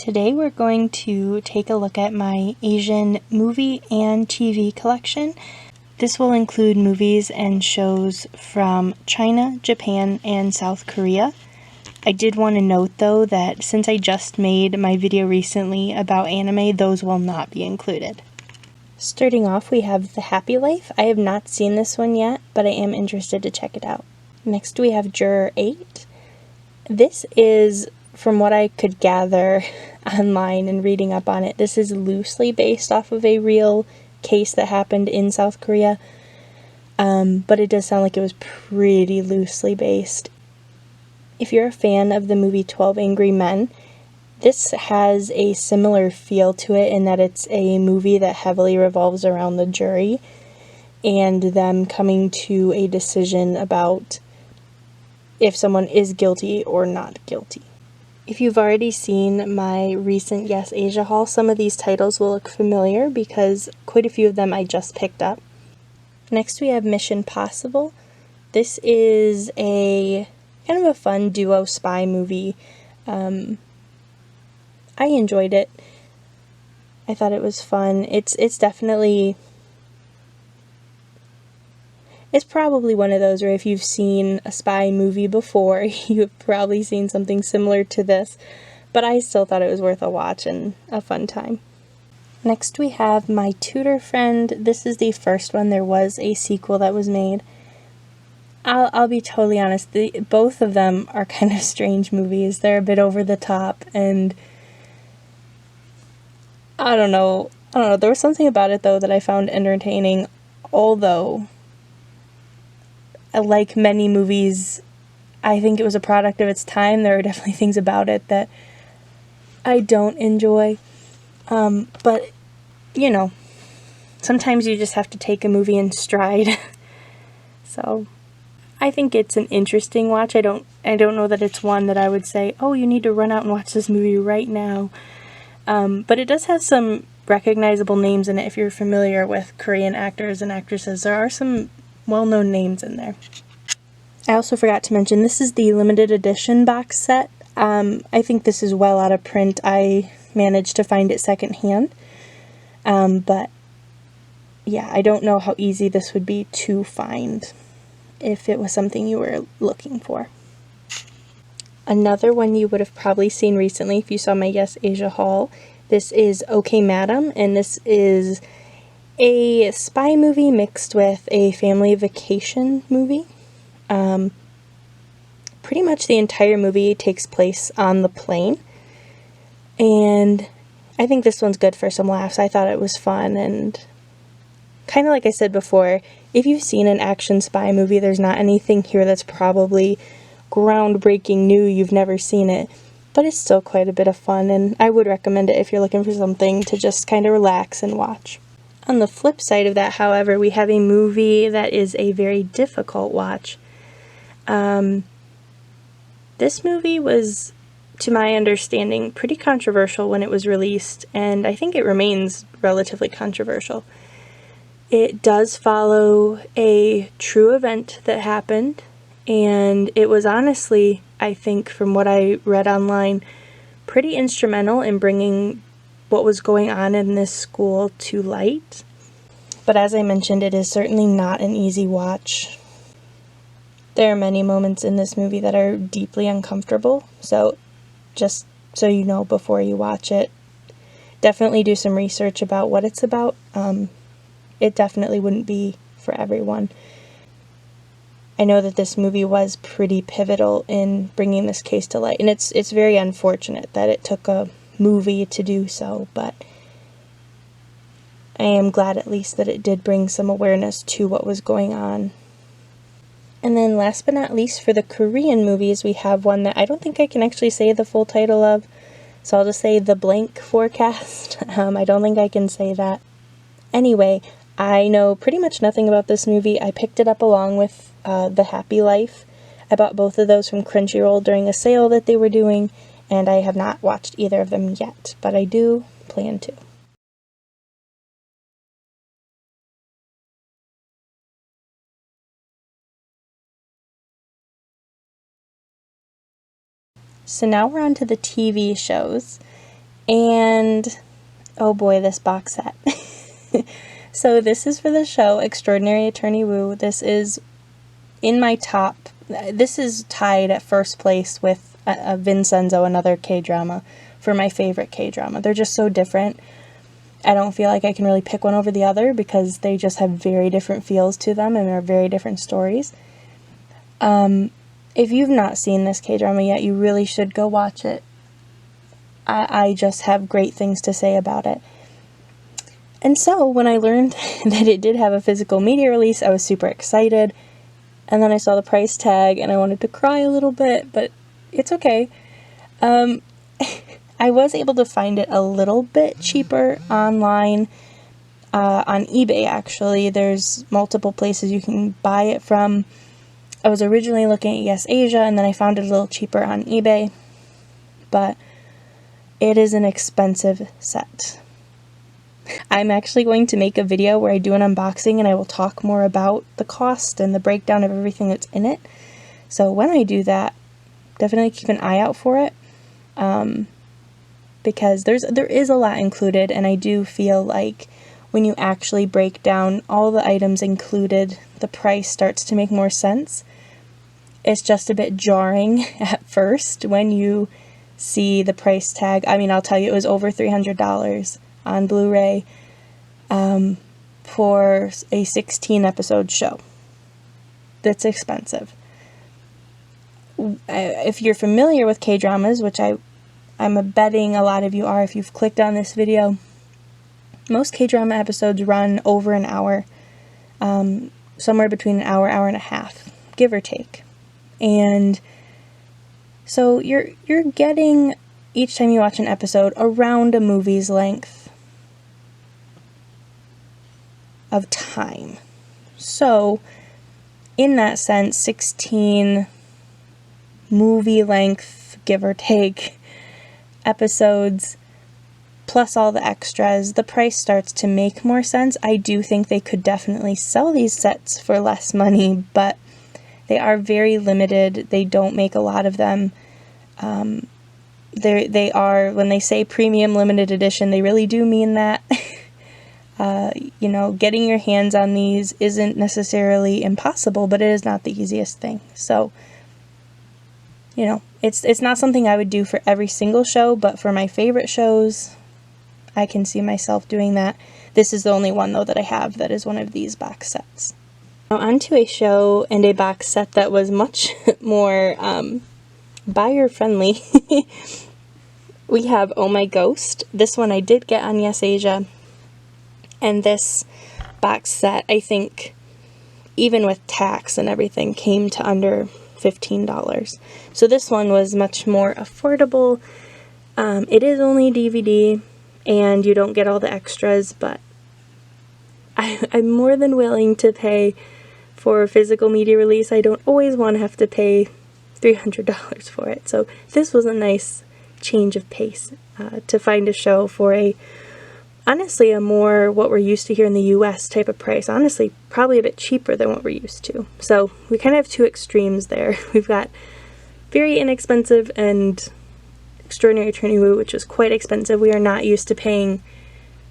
Today we're going to take a look at my Asian movie and TV collection. This will include movies and shows from China, Japan, and South Korea. I did want to note though that since I just made my video recently about anime, those will not be included. Starting off, we have The Happy Life. I have not seen this one yet, but I am interested to check it out. Next we have Juror 8. This is, from what I could gather online and reading up on it, this is loosely based off of a real case that happened in South Korea, but it does sound like it was pretty loosely based. If you're a fan of the movie 12 Angry Men, this has a similar feel to it in that it's a movie that heavily revolves around the jury and them coming to a decision about if someone is guilty or not guilty. If you've already seen my recent YesAsia haul, some of these titles will look familiar because quite a few of them I just picked up. Next we have Mission Possible. This is a kind of a fun duo spy movie. I enjoyed it. I thought it was fun. It's probably one of those where if you've seen a spy movie before, you've probably seen something similar to this, but I still thought it was worth a watch and a fun time. Next we have My Tutor Friend. This is the first one. There was a sequel that was made. I'll be totally honest, both of them are kind of strange movies. They're a bit over the top, and I don't know, there was something about it though that I found entertaining, although like many movies, I think it was a product of its time. There are definitely things about it that I don't enjoy. But, sometimes you just have to take a movie in stride. So, I think it's an interesting watch. I don't know that it's one that I would say, oh, you need to run out and watch this movie right now. But it does have some recognizable names in it if you're familiar with Korean actors and actresses. There are some well-known names in there. I also forgot to mention, this is the limited edition box set. I think this is well out of print. I managed to find it secondhand. But yeah, I don't know how easy this would be to find if it was something you were looking for. Another one you would have probably seen recently if you saw my YesAsia haul. This is Okay Madam, and this is a spy movie mixed with a family vacation movie. Pretty much the entire movie takes place on the plane, and I think this one's good for some laughs. I thought it was fun, and kind of like I said before, if you've seen an action spy movie, there's not anything here that's probably groundbreaking new, you've never seen it, but it's still quite a bit of fun, and I would recommend it if you're looking for something to just kind of relax and watch. On the flip side of that, however, we have a movie that is a very difficult watch. This movie was, to my understanding, pretty controversial when it was released, and I think it remains relatively controversial. It does follow a true event that happened, and it was honestly, I think, from what I read online, pretty instrumental in bringing what was going on in this school to light. But as I mentioned, it is certainly not an easy watch. There are many moments in this movie that are deeply uncomfortable, so just so you know before you watch it, definitely do some research about what it's about. It definitely wouldn't be for everyone. I know that this movie was pretty pivotal in bringing this case to light, and it's very unfortunate that it took a movie to do so, but I am glad at least that it did bring some awareness to what was going on. And then last but not least, for the Korean movies, we have one that I don't think I can actually say the full title of, so I'll just say The Blank Forecast. I don't think I can say that. Anyway, I know pretty much nothing about this movie. I picked it up along with The Happy Life. I bought both of those from Crunchyroll during a sale that they were doing, and I have not watched either of them yet, but I do plan to. So now we're on to the TV shows, And oh boy, this box set. So this is for the show Extraordinary Attorney Woo. This is in my top. This is tied at first place with Vincenzo, another K-drama, for my favorite K-drama. They're just so different. I don't feel like I can really pick one over the other because they just have very different feels to them and are very different stories. If you've not seen this K-drama yet, you really should go watch it. I just have great things to say about it. And so when I learned that it did have a physical media release, I was super excited. And then I saw the price tag and I wanted to cry a little bit, but it's okay. I was able to find it a little bit cheaper online, on eBay actually. There's multiple places you can buy it from. I was originally looking at YesAsia and then I found it a little cheaper on eBay, but it is an expensive set. I'm actually going to make a video where I do an unboxing and I will talk more about the cost and the breakdown of everything that's in it. So when I do that, definitely keep an eye out for it, because there is a lot included, and I do feel like when you actually break down all the items included, the price starts to make more sense. It's just a bit jarring at first when you see the price tag. I mean, I'll tell you, it was over $300 on Blu-ray for a 16 episode show. That's expensive. If you're familiar with K-dramas, which I'm betting a lot of you are if you've clicked on this video, most K-drama episodes run over an hour, somewhere between an hour, hour and a half, give or take. And so you're getting, each time you watch an episode, around a movie's length of time. So in that sense, 16 movie length, give or take, episodes, plus all the extras, the price starts to make more sense. I do think they could definitely sell these sets for less money, but they are very limited. They don't make a lot of them. They are, when they say premium limited edition, they really do mean that. Getting your hands on these isn't necessarily impossible, but it is not the easiest thing. So, it's not something I would do for every single show, but for my favorite shows, I can see myself doing that. This is the only one, though, that I have that is one of these box sets. Now, onto a show and a box set that was much more buyer-friendly. We have Oh My Ghost. This one I did get on YesAsia. And this box set, I think, even with tax and everything, came to under $15. So this one was much more affordable. It is only DVD, and you don't get all the extras, but I'm more than willing to pay for a physical media release. I don't always want to have to pay $300 for it. So this was a nice change of pace to find a show for honestly, a more what we're used to here in the US type of price. Honestly, probably a bit cheaper than what we're used to. So we kind of have two extremes there. We've got very inexpensive and Extraordinary Attorney Woo, which is quite expensive. We are not used to paying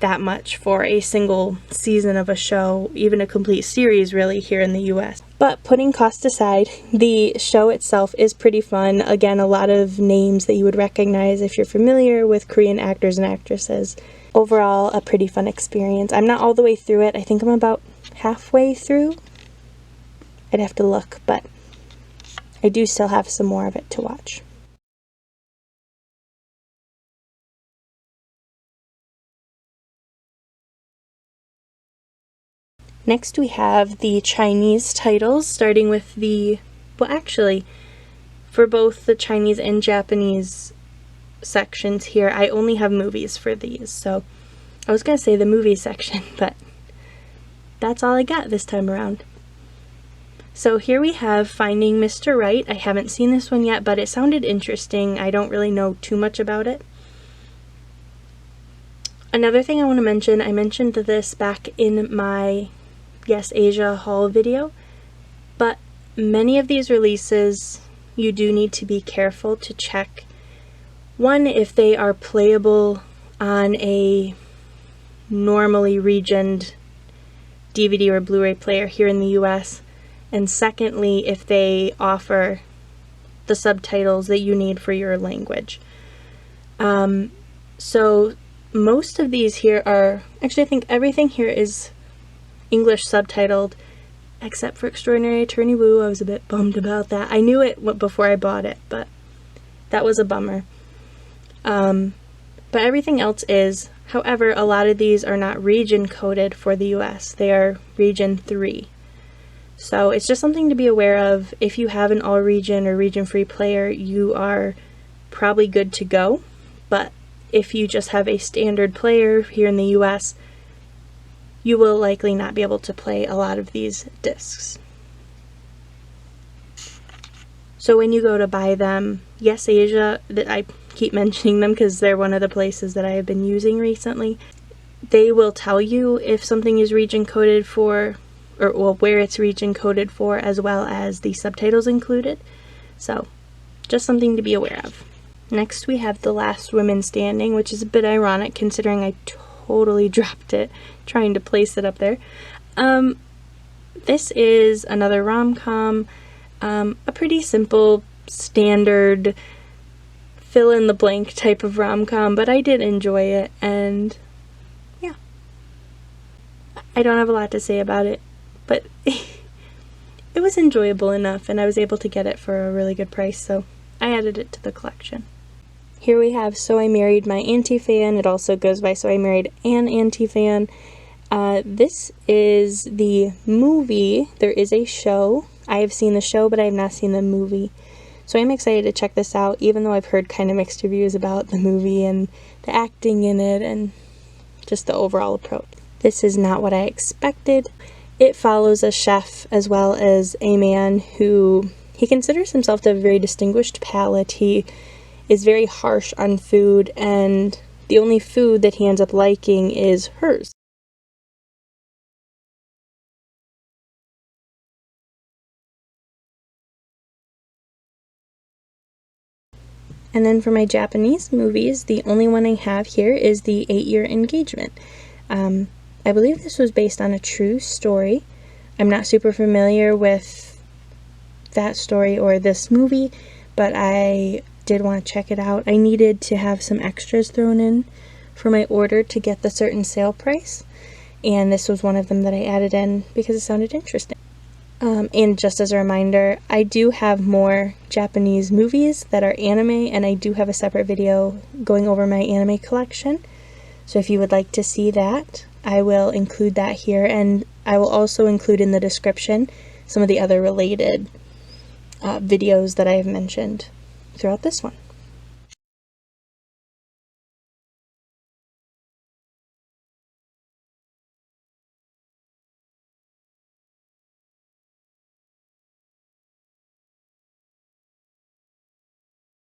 that much for a single season of a show, even a complete series really, here in the US. But putting cost aside, the show itself is pretty fun. Again, a lot of names that you would recognize if you're familiar with Korean actors and actresses. Overall, a pretty fun experience. I'm not all the way through it. I think I'm about halfway through. I'd have to look, but I do still have some more of it to watch. Next we have the Chinese titles, starting with for both the Chinese and Japanese sections here, I only have movies for these. So I was going to say the movie section, but that's all I got this time around. So here we have Finding Mr. Right. I haven't seen this one yet, but it sounded interesting. I don't really know too much about it. Another thing I want to mention, I mentioned this back in my YesAsia haul video, but many of these releases you do need to be careful to check One, if they are playable on a normally regioned DVD or Blu-ray player here in the US, and secondly, if they offer the subtitles that you need for your language. So most of these here are, actually I think everything here is English subtitled, except for Extraordinary Attorney Woo. I was a bit bummed about that. I knew it before I bought it, but that was a bummer. But everything else is. However, a lot of these are not region coded for the US. They are region 3. So it's just something to be aware of. If you have an all region or region free player, you are probably good to go. But if you just have a standard player here in the US, you will likely not be able to play a lot of these discs. So when you go to buy them, YesAsia, that I keep mentioning them because they're one of the places that I have been using recently, they will tell you if something is region coded for, or well, where it's region coded for, as well as the subtitles included. So just something to be aware of. Next we have The Last Women Standing, which is a bit ironic considering I totally dropped it trying to place it up there. This is another rom-com, a pretty simple, standard, fill-in-the-blank type of rom-com, but I did enjoy it, and yeah. I don't have a lot to say about it, but it was enjoyable enough, and I was able to get it for a really good price, so I added it to the collection. Here we have So I Married My Anti-Fan. It also goes by So I Married an Anti-Fan. This is the movie. There is a show. I have seen the show, but I have not seen the movie. So I'm excited to check this out, even though I've heard kind of mixed reviews about the movie and the acting in it and just the overall approach. This is not what I expected. It follows a chef as well as a man who, he considers himself to have a very distinguished palate. He is very harsh on food, and the only food that he ends up liking is hers. And then for my Japanese movies, the only one I have here is the 8-Year Engagement. I believe this was based on a true story. I'm not super familiar with that story or this movie, but I did want to check it out. I needed to have some extras thrown in for my order to get the certain sale price, and this was one of them that I added in because it sounded interesting. And just as a reminder, I do have more Japanese movies that are anime, and I do have a separate video going over my anime collection. So if you would like to see that, I will include that here, and I will also include in the description some of the other related videos that I have mentioned throughout this one.